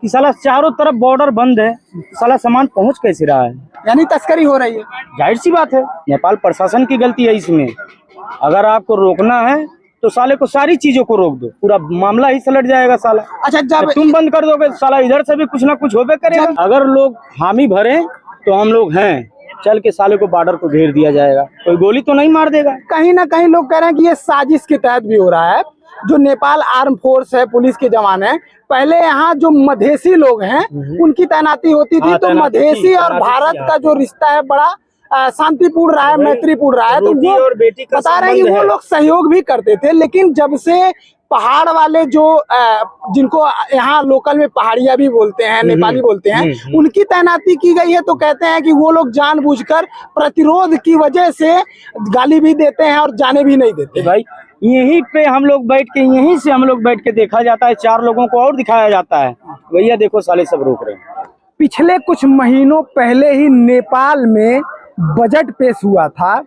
कि साला चारों तरफ बॉर्डर बंद है, साला सामान पहुंच कैसे रहा है? यानी तस्करी हो रही है। जाहिर सी बात है, नेपाल प्रशासन की गलती है इसमें। अगर आपको रोकना है तो साले को सारी चीजों को रोक दो, पूरा मामला ही सलट जाएगा साला। अच्छा, जब तुम बंद कर दोगे साला इधर से भी कुछ ना कुछ होबे करेगा। अगर लोग हामी भरे तो हम लोग हैं, चल के साले को बॉर्डर को घेर दिया जाएगा, कोई गोली तो नहीं मार देगा। कहीं ना कहीं लोग कह रहे हैं कि ये साजिश के तहत भी हो रहा है। जो नेपाल आर्म फोर्स है, पुलिस के जवान है, पहले यहाँ जो मधेसी लोग हैं उनकी तैनाती होती थी, तो मधेसी और भारत का जो रिश्ता है बड़ा शांतिपूर्ण रहा है, मैत्रीपूर्ण रहा है। तो वो बता रहे हैं कि वो लोग सहयोग भी करते थे। लेकिन जब से पहाड़ वाले जो जिनको यहाँ लोकल में पहाड़िया भी बोलते हैं, नेपाली बोलते हैं, उनकी तैनाती की गई है, तो कहते हैं कि वो लोग जानबूझकर प्रतिरोध की वजह से गाली भी देते हैं और जाने भी नहीं देते। भाई यहीं पे हम लोग बैठ के, यहीं से हम लोग बैठ के देखा जाता है, 4 लोगों को और दिखाया जाता है, भैया देखो साले सब रोक रहे हैं। पिछले कुछ महीनों पहले ही नेपाल में बजट पेश हुआ था,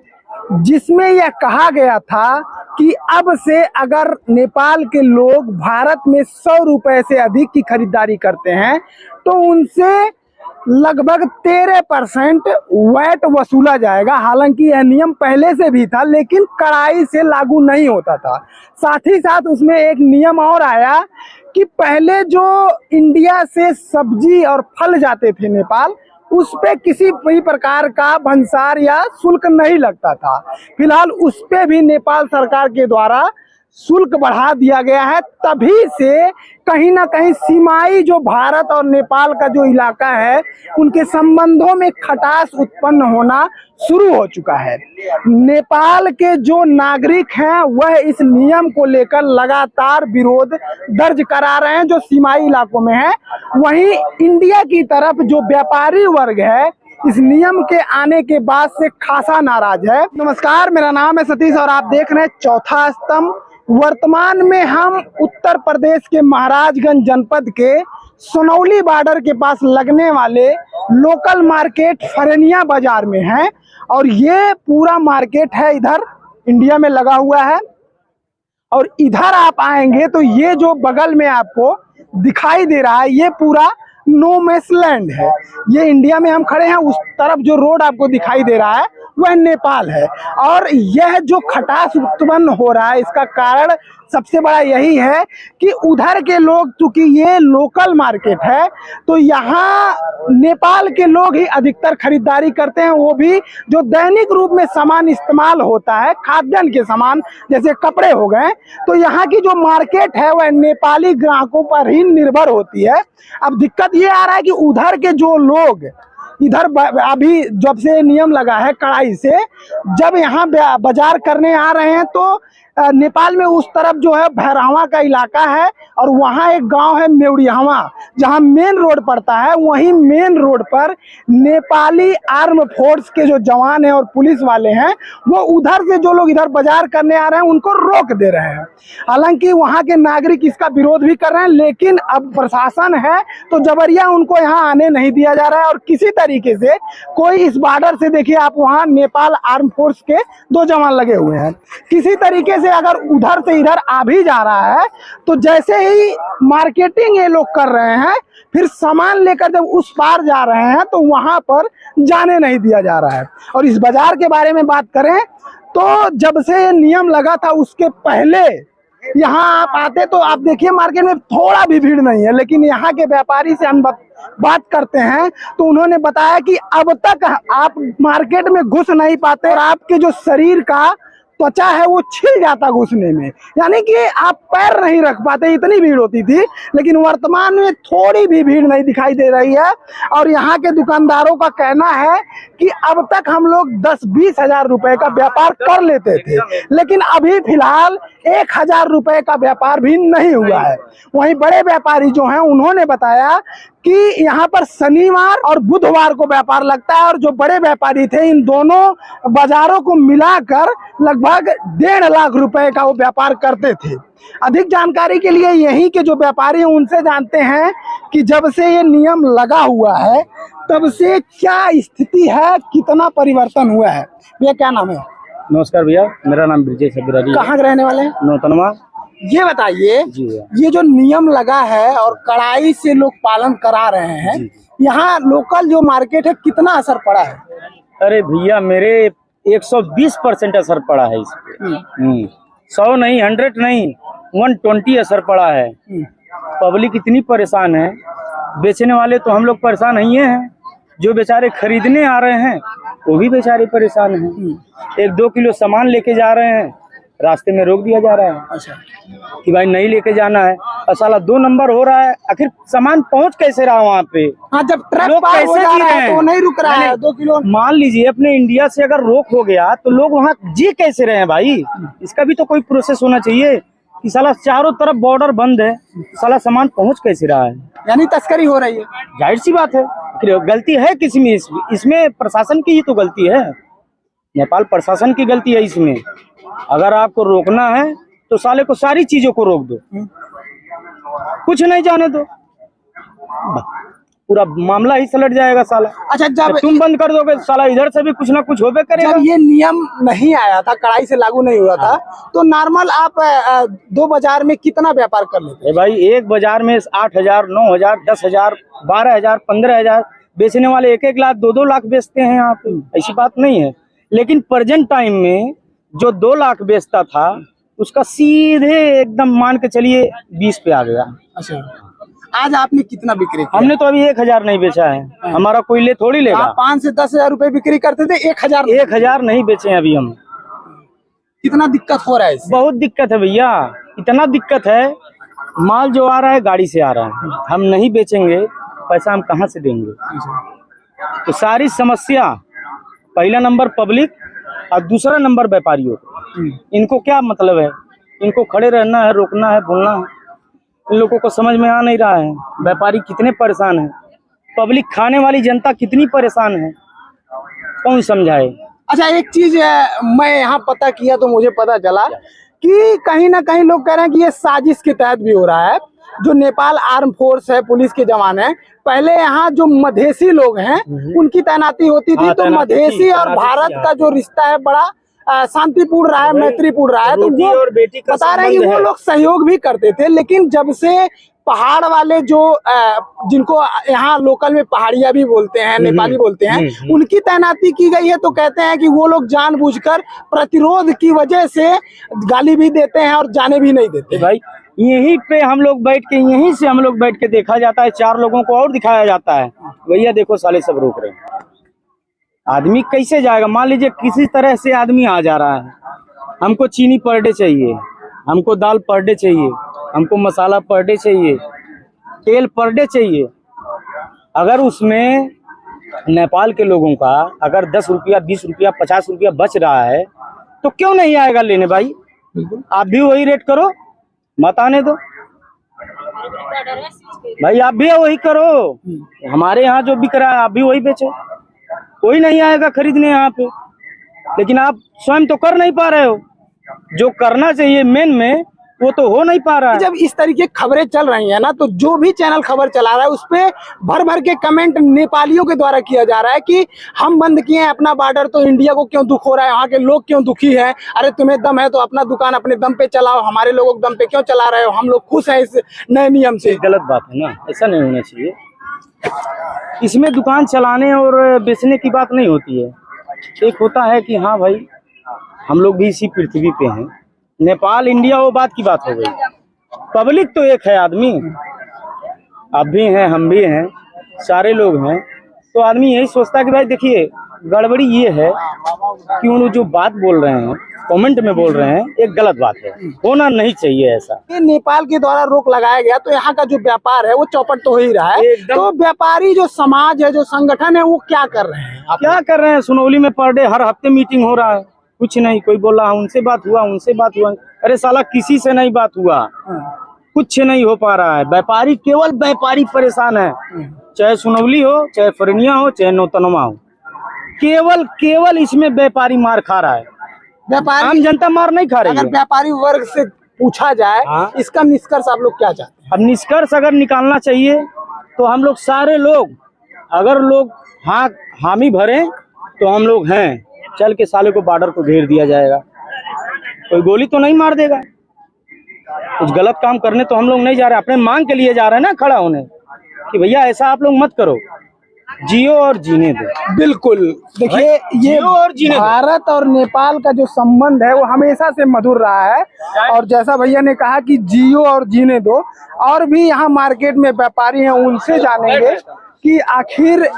जिसमें यह कहा गया था कि अब से अगर नेपाल के लोग भारत में 100 रुपए से अधिक की खरीदारी करते हैं तो उनसे लगभग 13% वैट वसूला जाएगा। हालांकि यह नियम पहले से भी था, लेकिन कड़ाई से लागू नहीं होता था। साथ ही साथ उसमें एक नियम और आया कि पहले जो इंडिया से सब्जी और फल जाते थे नेपाल, उस पे किसी भी प्रकार का भंसार या शुल्क नहीं लगता था। फिलहाल उस पे भी नेपाल सरकार के द्वारा शुल्क बढ़ा दिया गया है। तभी से कहीं ना कहीं सीमाई जो भारत और नेपाल का जो इलाका है, उनके संबंधों में खटास उत्पन्न होना शुरू हो चुका है। नेपाल के जो नागरिक हैं वह इस नियम को लेकर लगातार विरोध दर्ज करा रहे हैं, जो सीमाई इलाकों में है। वहीं इंडिया की तरफ जो व्यापारी वर्ग है, इस नियम के आने के बाद से खासा नाराज है। नमस्कार, मेरा नाम है सतीश और आप देख रहे हैं चौथा स्तंभ। वर्तमान में हम उत्तर प्रदेश के महाराजगंज जनपद के सोनौली बॉर्डर के पास लगने वाले लोकल मार्केट फरेनिया बाजार में हैं और ये पूरा मार्केट है इधर इंडिया में लगा हुआ है। और इधर आप आएंगे तो ये जो बगल में आपको दिखाई दे रहा है, ये पूरा नो मैस लैंड है। ये इंडिया में हम खड़े हैं, उस तरफ जो रोड आपको दिखाई दे रहा है वह नेपाल है। और यह जो खटास उत्पन्न हो रहा है, इसका कारण सबसे बड़ा यही है कि उधर के लोग, चूंकि ये लोकल मार्केट है, तो यहाँ नेपाल के लोग ही अधिकतर खरीदारी करते हैं। वो भी जो दैनिक रूप में सामान इस्तेमाल होता है, खाद्यान्न के सामान जैसे कपड़े हो गए, तो यहाँ की जो मार्केट है वह नेपाली ग्राहकों पर ही निर्भर होती है। अब दिक्कत ये आ रहा है कि उधर के जो लोग इधर अभी जब से नियम लगा है कड़ाई से, जब यहाँ बाजार करने आ रहे हैं तो नेपाल में उस तरफ जो है भैरहवा का इलाका है और वहाँ एक गांव है मेउड़ियावा, जहाँ मेन रोड पड़ता है। वहीं मेन रोड पर नेपाली आर्म फोर्स के जो जवान हैं और पुलिस वाले हैं, वो उधर से जो लोग इधर बाजार करने आ रहे हैं उनको रोक दे रहे हैं। हालांकि वहाँ के नागरिक इसका विरोध भी कर रहे हैं, लेकिन अब प्रशासन है तो जबरिया उनको यहाँ आने नहीं दिया जा रहा है। और किसी तरीके से कोई इस बॉर्डर से, देखिए आप, वहाँ नेपाल आर्म फोर्स के 2 जवान लगे हुए हैं। किसी तरीके से अगर उधर से इधर आ भी जा रहा है तो जैसे ही मार्केटिंग ये लोग कर रहे हैं, फिर सामान लेकर जब उस पार जा रहे हैं तो वहां पर जाने नहीं दिया जा रहा है। और इस बाजार के बारे में बात करें तो जब से ये नियम लगा था उसके पहले यहाँ आप आते तो आप देखिए मार्केट में थोड़ा भी भीड़ नहीं है। लेकिन यहाँ के व्यापारी से हम बात करते हैं तो उन्होंने बताया कि अब तक आप मार्केट में घुस नहीं पाते और आपके जो शरीर का त्वचा है वो छिल जाता घुसने में, यानी कि आप पैर नहीं रख पाते, इतनी भीड़ होती थी। लेकिन वर्तमान में थोड़ी भी भीड़ नहीं दिखाई दे रही है। और यहाँ के दुकानदारों का कहना है कि अब तक हम लोग 10-20 हजार रुपए का व्यापार कर लेते थे, लेकिन अभी फिलहाल 1000 रुपए का व्यापार भी नहीं हुआ है। वहीं बड़े व्यापारी जो हैं उन्होंने बताया कि यहाँ पर शनिवार और बुधवार को व्यापार लगता है और जो बड़े व्यापारी थे, इन दोनों बाजारों को मिलाकर लगभग 1.5 लाख रुपए का वो व्यापार करते थे। अधिक जानकारी के लिए यहीं के जो व्यापारी हैं उनसे जानते हैं कि जब से ये नियम लगा हुआ है तब से क्या स्थिति है, कितना परिवर्तन हुआ है। भैया क्या नाम है? नमस्कार भैया, मेरा नाम ब्रिजेश अग्रवाल। कहाँ के रहने वाले हैं? नौतनवा। ये बताइए, जी भैया। ये जो नियम लगा है और कड़ाई से लोग पालन करा रहे हैं, यहाँ लोकल जो मार्केट है कितना असर पड़ा है? अरे भैया मेरे 120% असर पड़ा है इस पे। 100 नहीं, 100 नहीं, 120 असर पड़ा है। पब्लिक इतनी परेशान है, बेचने वाले तो हम लोग परेशान नहीं हैं, जो बेचारे खरीदने आ रहे हैं वो भी बेचारे परेशान हैं। 1-2 किलो सामान लेके जा रहे हैं, रास्ते में रोक दिया जा रहा है। अच्छा, कि भाई नहीं लेके जाना है, और साला 2 नंबर हो रहा है। आखिर सामान पहुंच कैसे रहा वहाँ पे? हाँ, जब ट्रक लोग पार हो कैसे जा जी रहा रहे है हैं? तो वो नहीं रुक रहा है 2 किलो। मान लीजिए अपने इंडिया से अगर रोक हो गया तो लोग वहाँ जी कैसे रहे हैं भाई? इसका भी तो कोई प्रोसेस होना चाहिए कि साला चारों तरफ बॉर्डर बंद है, साला सामान पहुँच कैसे रहा है? यानी तस्करी हो रही है। जाहिर सी बात है, गलती है किसी में? इसमें प्रशासन की ही तो गलती है, नेपाल प्रशासन की गलती है इसमें। अगर आपको रोकना है तो साले को सारी चीजों को रोक दो, कुछ नहीं जाने दो, पूरा मामला ही सलट जाएगा साला। अच्छा, जब तुम बंद कर दोगे साला इधर से भी कुछ ना कुछ होबे करेगा। जब ये नियम नहीं आया था, कड़ाई से लागू नहीं हुआ था, तो नॉर्मल आप 2 बाजार में कितना व्यापार कर लेते? भाई एक बाजार में 8,000, 9,000, 10,000, 12,000, 15,000, बेचने वाले 1-1 लाख, 2-2 लाख बेचते हैं यहाँ पे, ऐसी बात नहीं है। लेकिन प्रेजेंट टाइम में जो 2 लाख बेचता था उसका सीधे एकदम मान के चलिए 20 पे आ गया। अच्छा, आज आपने कितना बिक्री किया? हमने तो अभी 1,000 नहीं बेचा है, हमारा कोई ले थोड़ी लेगा। आप 5 से 10,000 रुपए बिक्री करते थे, 1,000 नहीं बेचे हैं अभी हम। कितना दिक्कत हो रहा है इससे? बहुत दिक्कत है भैया, इतना दिक्कत है, माल जो आ रहा है गाड़ी से आ रहा है, हम नहीं बेचेंगे, पैसा हम कहाँ से देंगे? तो सारी समस्या पहला नंबर पब्लिक और दूसरा नंबर व्यापारियों। इनको क्या मतलब है? इनको खड़े रहना है, रोकना है, बोलना है। इन लोगों को समझ में आ नहीं रहा है, व्यापारी कितने परेशान हैं, पब्लिक खाने वाली जनता कितनी परेशान है, कौन समझाए? अच्छा, एक चीज मैं यहाँ पता किया तो मुझे पता चला कि कहीं ना कहीं लोग कह रहे हैं कि ये साजिश के तहत भी हो रहा है। जो नेपाल आर्म फोर्स है, पुलिस के जवान है, पहले यहाँ जो मधेसी लोग हैं उनकी तैनाती होती थी, तो मधेसी और भारत का जो रिश्ता है बड़ा शांतिपूर्ण रहा है, मैत्रीपूर्ण रहा है। तो वो और बेटी का बता रहे हैं कि वो लोग सहयोग भी करते थे, लेकिन जब से पहाड़ वाले जो जिनको यहाँ लोकल में पहाड़िया भी बोलते हैं, नेपाली बोलते हैं, उनकी तैनाती की गई है, तो कहते हैं कि वो लोग जानबूझकर प्रतिरोध की वजह से गाली भी देते हैं और जाने भी नहीं देते। भाई यहीं पे हम लोग बैठ के, यहीं से हम लोग बैठ के देखा जाता है, 4 लोगों को और दिखाया जाता है, भैया देखो साले सब रोक रहे हैं। आदमी कैसे जाएगा? मान लीजिए किसी तरह से आदमी आ जा रहा है, हमको चीनी पर डे चाहिए, हमको दाल पर डे चाहिए, हमको मसाला पर डे चाहिए, तेल पर डे चाहिए। अगर उसमें नेपाल के लोगों का अगर 10 रुपया, 20 रुपया, 50 रुपया बच रहा है तो क्यों नहीं आएगा लेने? भाई आप भी वही रेट करो, मत आने दो भाई, आप भी वही करो। हमारे यहाँ जो बिक रहा है आप भी वही बेचो, कोई नहीं आएगा खरीदने यहाँ पे। लेकिन आप स्वयं तो कर नहीं पा रहे हो, जो करना चाहिए मेन में वो तो हो नहीं पा रहा है। जब इस तरीके खबरें चल रही है ना, तो जो भी चैनल खबर चला रहा है उस पे भर भर के कमेंट नेपालियों के द्वारा किया जा रहा है कि हम बंद किए हैं अपना बॉर्डर तो इंडिया को क्यों दुख हो रहा है, यहाँ के लोग क्यों दुखी हैं? अरे तुम्हें दम है तो अपना दुकान अपने दम पे चलाओ, हमारे लोगों के दम पे क्यों चला रहे हो? हम लोग खुश हैं इस नए नियम से। गलत बात है ना, ऐसा नहीं होना चाहिए। इसमें दुकान चलाने और बेचने की बात नहीं होती है। एक होता है कि हाँ भाई हम लोग भी इसी पृथ्वी पे हैं, नेपाल इंडिया वो बात की बात हो गई। पब्लिक तो एक है आदमी, आप भी हैं, हम भी हैं, सारे लोग हैं, तो आदमी यही सोचता है कि भाई देखिए गड़बड़ी ये है कि उन जो बात बोल रहे हैं, कमेंट में बोल रहे हैं, एक गलत बात है, होना नहीं चाहिए ऐसा। ये नेपाल के द्वारा रोक लगाया गया तो यहाँ का जो व्यापार है वो चौपट तो हो ही रहा है। तो व्यापारी जो समाज है, जो संगठन है, वो क्या कर रहे हैं? क्या कर रहे हैं? सुनौली में पर डे हर हफ्ते मीटिंग हो रहा है, कुछ नहीं, कोई बोल रहा है उनसे बात हुआ, उनसे बात हुआ। अरे साला किसी से नहीं बात हुआ, कुछ नहीं हो पा रहा है। व्यापारी, केवल व्यापारी परेशान है, चाहे सुनौली हो, चाहे फरनिया हो, चाहे नौतनवा हो, केवल इसमें व्यापारी मार खा रहा है, व्यापारी। आम जनता मार नहीं खा रही है। अगर व्यापारी वर्ग से पूछा जाए इसका निष्कर्ष आप लोग क्या चाहते हैं? अब निष्कर्ष अगर निकालना चाहिए तो हम लोग सारे लोग, अगर लोग हामी भरे तो हम लोग हैं, चल के साले को बॉर्डर को घेर दिया जाएगा, कोई गोली तो नहीं मार देगा। कुछ गलत काम करने तो हम लोग नहीं जा रहे, अपने मांग के लिए जा रहे हैं ना खड़ा होने कि भैया ऐसा आप लोग मत करो, जियो और जीने दो। बिल्कुल, देखिए ये जियो और जीने दो। भारत और नेपाल का जो संबंध है वो हमेशा से मधुर रहा है, और जैसा भैया ने कहा कि जियो और जीने दो, और भी यहाँ मार्केट में व्यापारी हैं उनसे जानेंगे कि आखिर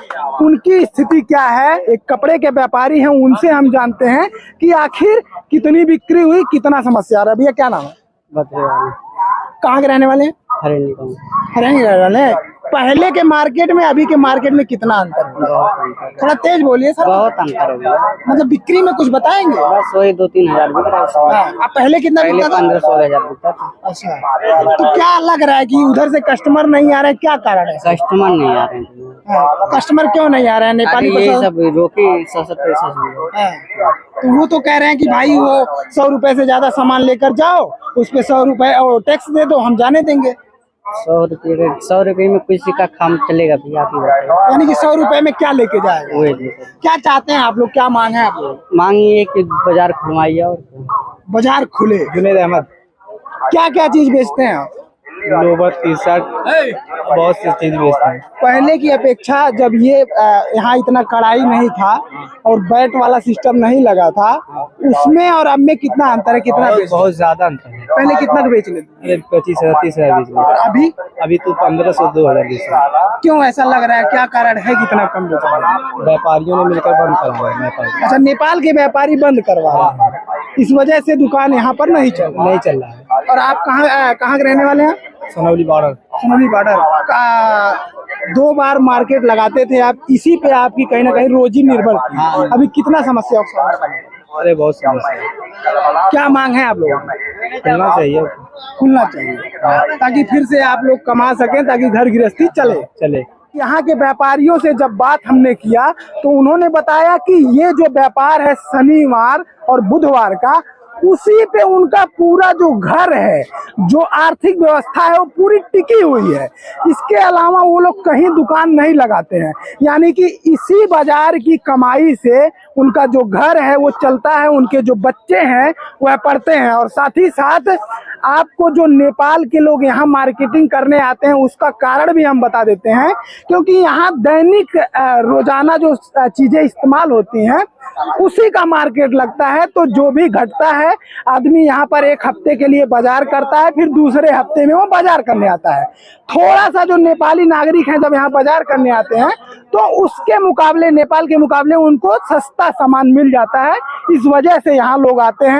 उनकी स्थिति क्या है। एक कपड़े के व्यापारी हैं, उनसे हम जानते हैं कि आखिर कितनी बिक्री हुई, कितना समस्या आ रहा है। भैया क्या नाम है? कहाँ के रहने वाले हैं? हरियाणा के रहने वाले हैं। पहले के मार्केट में अभी के मार्केट में कितना अंतर है? थोड़ा तेज बोलिए सर। बहुत अंतर हो गया, मतलब बिक्री में कुछ बताएंगे? बस वही 2-3 हजार बिक रहा है। हाँ, अब पहले कितना पहले बिकता था? 1500 बिकता था। अच्छा, तो क्या लग रहा है कि उधर से कस्टमर नहीं आ रहे, क्या कारण है? कस्टमर नहीं आ रहे हैं। हाँ, कस्टमर क्यों नहीं आ रहे हैं? नेपाली ये पसंद- सब रोकी 170 हाँ, तो वो तो कह रहे हैं कि भाई वो 100 रुपए से ज्यादा सामान लेकर जाओ, उस पे 100 रुपए और टैक्स दे दो, हम जाने देंगे। 100 रुपये में किसी का काम चलेगा भैया? आप ही बताइए। यानी कि 100 रुपए में क्या लेके जाएगा? वही देखो। क्या चाहते हैं आप लोग, क्या मांग है आप लोग? मांगिए कि बाजार खुलवाइए और बाजार खुले। जुनेद अहमद, क्या क्या चीज बेचते हैं आप? लोवर टी शर्ट, बहुत सी चीज बेचते हैं। पहले की अपेक्षा जब ये यहाँ इतना कड़ाई नहीं था और बैट वाला सिस्टम नहीं लगा था, उसमें और अब में कितना अंतर है? कितना बेचते हैं? बहुत ज्यादा अंतर है। पहले कितना का बेच लेते? 25,000-30,000 बेच और अभी अभी तो 1500-2000 बेच रहे हैं। क्यों ऐसा लग रहा है? क्या कारण है कितना कम बेच रहे हैं? व्यापारियों ने मिलकर बंद करवाया है नेपाल में। अच्छा, नेपाल के व्यापारी बंद करवा रहे हैं, इस वजह से दुकान यहाँ पर नहीं चल रहा। नहीं चल रहा है। और आप कहाँ के रहने वाले हैं? सोनौली बॉर्डर। सोनौली बॉर्डर का 2 बार मार्केट लगाते थे आप, इसी पे आपकी कहीं ना कहीं रोजी निर्भर थी। अभी कितना समस्या अरे बहुत समस्या है। क्या मांग है आप लोगों की? खुलना चाहिए। खुलना चाहिए ताकि फिर से आप लोग कमा सकें, ताकि घर गृहस्थी चले। यहाँ के व्यापारियों से जब बात हमने किया तो उन्होंने बताया कि ये जो व्यापार है शनिवार और बुधवार का, उसी पे उनका पूरा जो घर है, जो आर्थिक व्यवस्था है वो पूरी टिकी हुई है। इसके अलावा वो लोग कहीं दुकान नहीं लगाते हैं, यानी कि इसी बाजार की कमाई से उनका जो घर है वो चलता है, उनके जो बच्चे हैं वह पढ़ते हैं। और साथ ही साथ आपको जो नेपाल के लोग यहाँ मार्केटिंग करने आते हैं उसका कारण भी हम बता देते हैं, क्योंकि यहाँ दैनिक रोजाना जो चीजें इस्तेमाल होती हैं उसी का मार्केट लगता है। तो जो भी घटता है आदमी यहाँ पर एक हफ्ते के लिए बाजार करता है, फिर दूसरे हफ्ते में वो बाजार करने आता है। थोड़ा सा जो नेपाली नागरिक हैं जब यहाँ बाजार करने आते हैं तो उसके मुकाबले, नेपाल के मुकाबले उनको सस्ता सामान मिल जाता है, इस वजह से यहाँ लोग आते हैं।